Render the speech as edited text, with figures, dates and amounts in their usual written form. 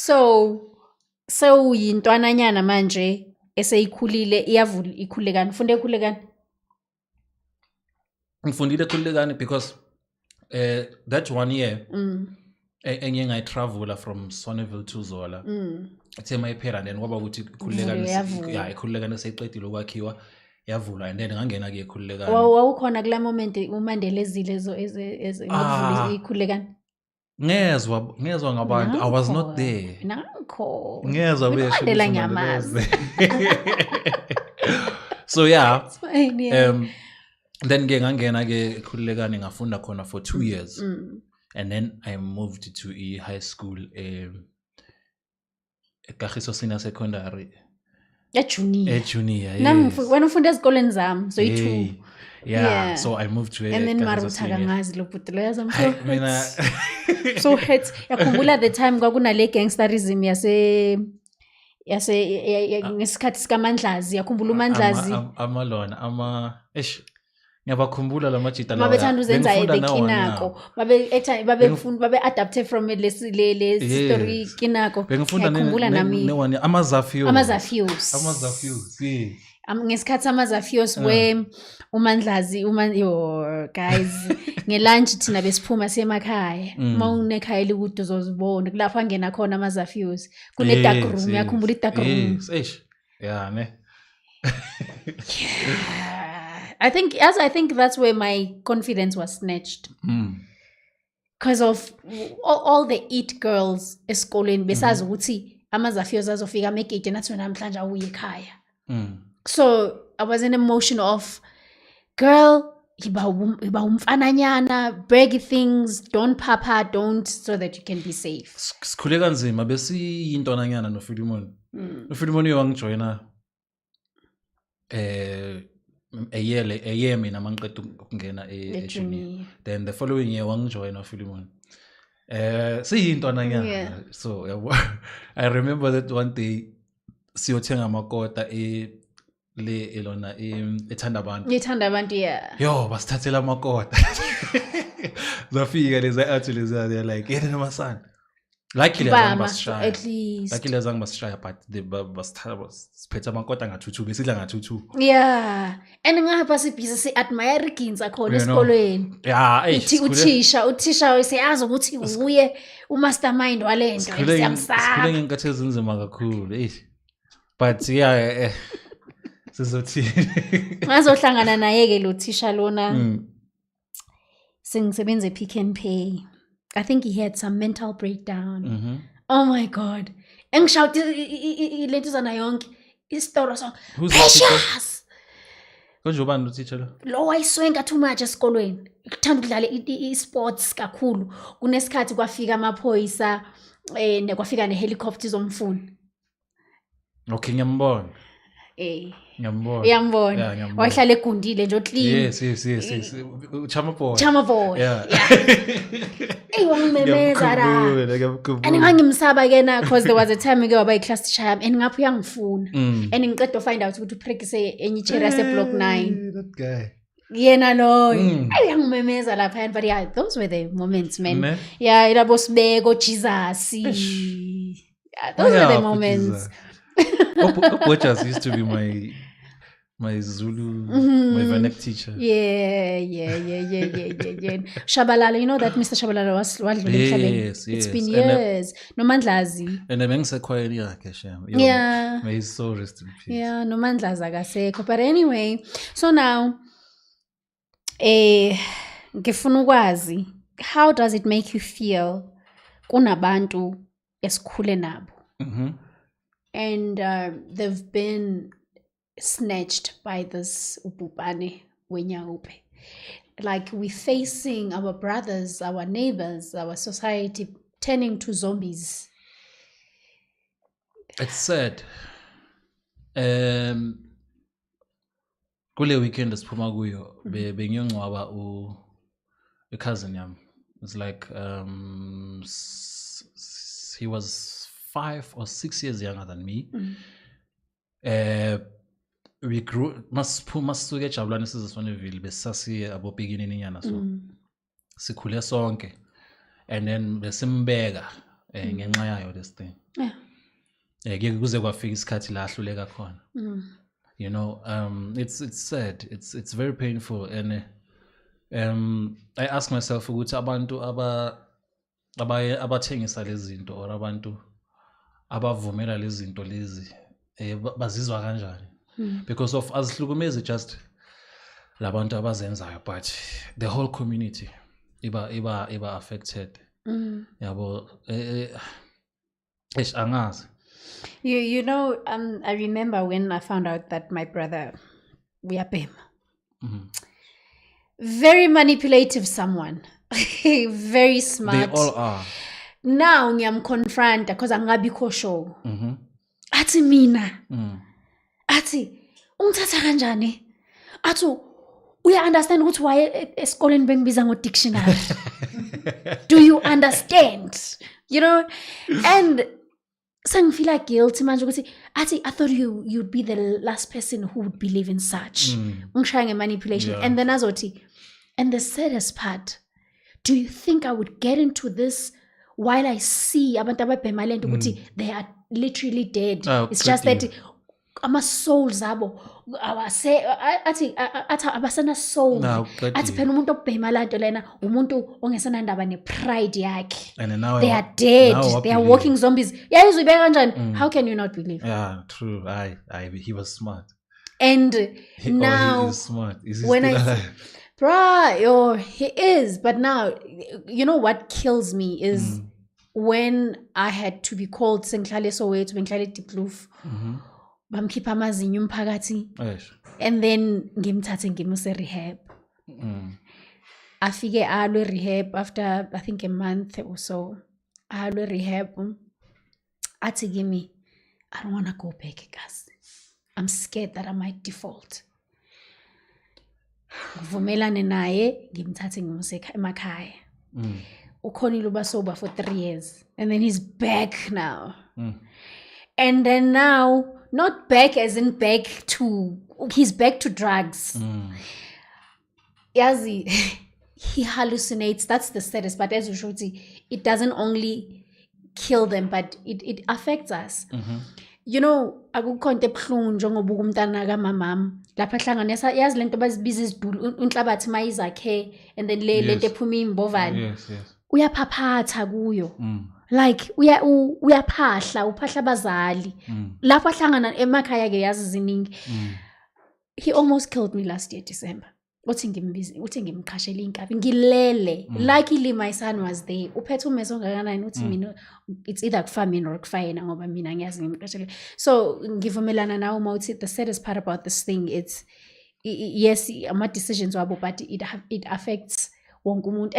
So yintwananyana manje eseyikhulile ikhulekani funde ekhulekani ngifundile ekhulekani because that 1 year engiye ngayitravela from Sonneville to Zola ethe mayiphela then kwaba ukuthi ikhulekani seyiqedile ukwakhiwa yavulwa and then ngangena ke ikhulekani wawukhona kula moment uMandela ezile ngokuvula ikhulekani ngezwa ngabantu I was not there nakho ngezwa Mandela ngiyamazi so yeah then ke ngangena ke ikhulekani ngafunda khona for 2 years and then I moved to a high school eKagiso Senior Secondary junior nami wena ufunda ezikoleni zami so i2 yeah so I moved to and then Marutha ngazi lo butlo yazi mina so hurt yakhumbula the time kwakunale gangsterism yase ngesikhathi sikaMandlazi yakhumbula uMandlazi amalona ngiyabakhumbula lamajita lawa babethanda uzenza ekinako babe adapted from le story kinako ngiyakhumbula nami amazafios ngesikhathi amazafios we uMandlazi guys ngelunch thina besiphuma semakhaya mawunekhaya likude uzozibona kulapho angena khona amazafios kune dark room yakhumbula i dark room yeah ne I think that's where my confidence was snatched because of all the it girls esikoleni besazi ukuthi amazafios azofika megate nathi namhlanje awuye ekhaya so I was in emotion of girl iba umfananyana braggy things don't papa don't so that you can be safe sikhule kanzima besiyintwananyana noFilimon noFilimon uyangijoyina a year mina mangiqeda ukungena ejunior then the following year wangijoin noFilimon siyintwananyana so I remember that one day siyothenga amakota le elona ethanda abantu yo basithathela amakota zafika leza athi leza they like yena nomasana luckily azange basishaya but basiphethe amakota ngathuthuka sidla ngathuthuka yeah and ngapha sibhizi si-admire iginza khona esikolweni uthisha useyazi ukuthi uye umastermind walento sikhule ngenkathi ezinzima kakhulu but yeah sizothini ngazohlangana naye ke lo thisha lona sengisebenza ePick n Pay I think he had some mental breakdown oh my god engishout ilento zana yonke isitoro song precious konje ubani uteacher lo wayiswenga too much esikolweni ukuthanda ukudlala i-sports kakhulu kunesikhathi kwafika amaphoyisa kwafika nehelicopter izomfuna okay ngiyambona ngiyambona wahlala egundile nje clean yes chama boy yeah wangimemeza la ngangimsaba kena because there was a time ke waba iclass teacher yami and ngapho uyangifuna and ngiqeda find out ukuthi upractice enye chair yase block 9 that guy yena lo ayangimemeza lapha but yeah those were the moments man yeah ilabo sibeko Jesus yeah those were the moments Obojas used to be my Zulu my Vanek teacher yeah Shabalala you know that Mr. Shabalala was yes it's been years noMandlazi and bengisekhwayeni yakhe shem yeah may his soul rest in peace yeah noMandlazi akasekho but anyway so now ngifuna ukwazi how does it make you feel kunabantu esikhule nabo and they've been snatched by this ubhubhane wenyawupe like we're facing our brothers our neighbors our society turning to zombies it's sad kule weekend siphuma kuyo bengiyongcwaba cousin yami it's like he was 5 or 6 years younger than me we grew masuke ejabulani sizisoneville besasiye abobeginini nyana so sikhule sonke and then besimbeka ngenxa yayo this thing. Yeah. Kuze kwafika isikhathi la ahluleka khona. You know, it's sad. It's very painful, and I ask myself ukuthi abantu abathengisa lezi zinto or abantu abavumela lezi zinto lezi bazizwa kanjani? Because of azihlukumezi just labantu abazenzayo, but the whole community iba affected. Yabo angazi. You know, I remember when I found out that my brother, Uyapema, very manipulative someone, very smart. They all are. Now ngiyamconfront because angabikho show. Athi mina. Athi ungithatha kanjani? Athi uya understand ukuthi why esikoleni bengibiza ngo dictionary. Do you understand? You know, and I feel like guilty manje ukuthi athi I thought you'd be the last person who would believe in such. Ungishaya manipulation. And then azothi, and the saddest part, do you think I would get into this while I see abantu ababhema lento ukuthi they are literally dead? It's just that ama souls abo athi abasana souls. Athi phela umuntu obhema lanto lena umuntu ongesana ndaba ne pride yakhe. They are dead. They are walking zombies. Yeah, uzibeka kanjani? How can you not believe? Yeah, true. He was smart. And now he is smart. Is he when still alive? He is. But now, you know what kills me is when I had to be called sengihlale Soweto, bengihlale Diepkloof. Bamkhipha amazinyo umphakathi. And then ngimthathe ngimuse rehab. Afike alwe rehab after I think a month or so. Alwe rehab. Athi kimi, I don't want to go back, guys. I'm scared that I might default. Ngivumelane naye ngimthathe ngimuse emakhaya. Ukhonile uba sober for 3 years and then he's back now. And then now, not back as in back to, he's back to drugs. Yazi, he hallucinates. That's the saddest. But as you showed, it doesn't only kill them, but it affects us. You know, akukho into ebuhlungu njengobuka umntana kamamam lapha ehlanganisa yazi lento bazibiza izidulu unhlabathi mayizakhe and then lento ephuma imbovane. Uyaphaphatha kuyo. Like uyaphahla uphahla abazali lapho ahlangana emakhaya ke yazi ziningi. He almost killed me last year December. Uthi ngimqhashela inkabi ngilele, luckily my son was there. Uphethe umeso ngakanani uthi mina it's either kufa mina or kufa yena ngoba mina ngiyazi ngimqhashela. So ngivumelana nawe mawuthi the saddest part about this thing, it's yes ama decisions wabo, but it affects wonke umuntu.